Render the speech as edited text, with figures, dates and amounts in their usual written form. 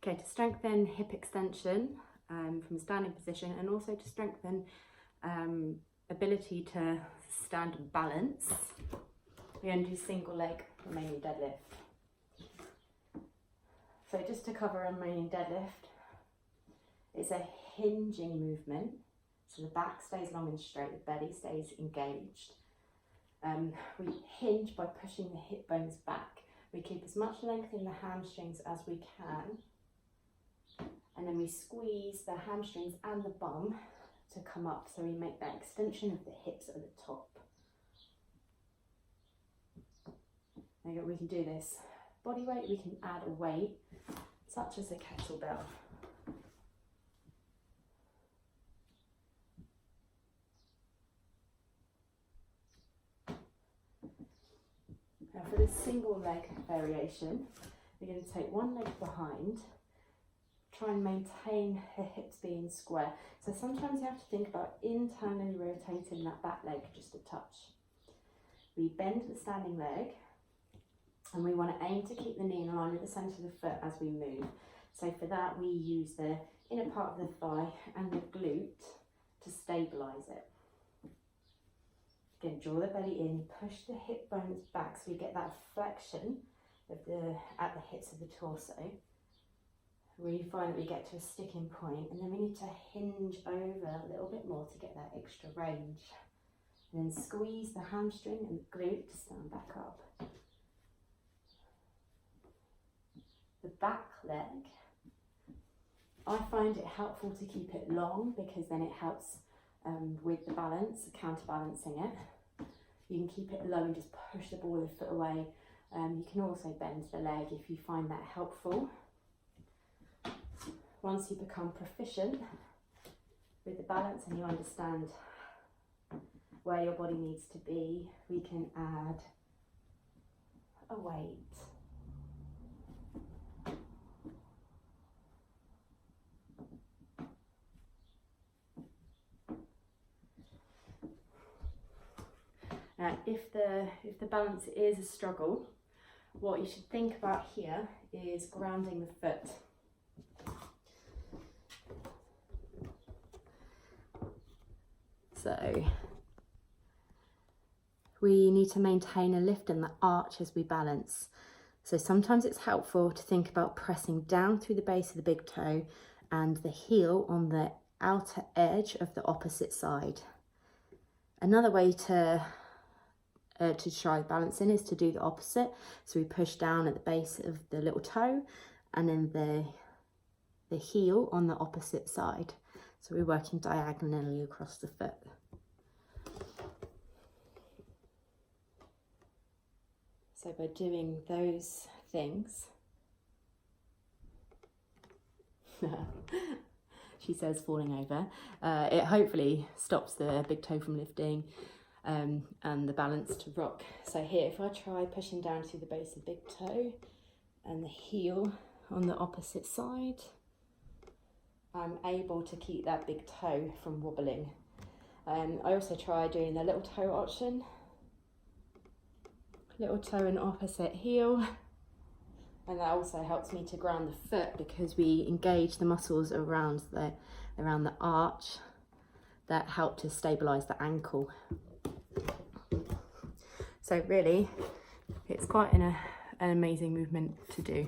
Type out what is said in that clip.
Okay, to strengthen hip extension from a standing position, and also to strengthen ability to stand and balance, we're going to do single leg Romanian deadlift. So just to cover Romanian deadlift, it's a hinging movement. So the back stays long and straight, the belly stays engaged. We hinge by pushing the hip bones back. We keep as much length in the hamstrings as we can. And then we squeeze the hamstrings and the bum to come up. So we make that extension of the hips at the top. There you go, we can do this. Body weight, we can add a weight, such as a kettlebell. Now for the single leg variation, we're going to take one leg behind, try and maintain the hips being square. So sometimes you have to think about internally rotating that back leg just a touch. We bend the standing leg, and we want to aim to keep the knee in line with the centre of the foot as we move. So for that, we use the inner part of the thigh and the glute to stabilise it. Again, draw the belly in, push the hip bones back so we get that flexion of at the hips of the torso. We find that we get to a sticking point, and then we need to hinge over a little bit more to get that extra range. And then squeeze the hamstring and the glute to stand back up. The back leg, I find it helpful to keep it long because then it helps with the balance, counterbalancing it. You can keep it low and just push the ball of the foot away. You can also bend the leg if you find that helpful. Once you become proficient with the balance and you understand where your body needs to be, we can add a weight. If the balance is a struggle, what you should think about here is grounding the foot. So we need to maintain a lift in the arch as we balance. So sometimes it's helpful to think about pressing down through the base of the big toe and the heel on the outer edge of the opposite side. Another way to try balancing is to do the opposite. So we push down at the base of the little toe and then the heel on the opposite side. So we're working diagonally across the foot. So by doing those things, she says falling over, it hopefully stops the big toe from lifting and the balance to rock. So here, if I try pushing down through the base of the big toe and the heel on the opposite side, I'm able to keep that big toe from wobbling. I also try doing the little toe option, little toe and opposite heel, and that also helps me to ground the foot because we engage the muscles around the arch that help to stabilise the ankle. So really, it's quite an amazing movement to do.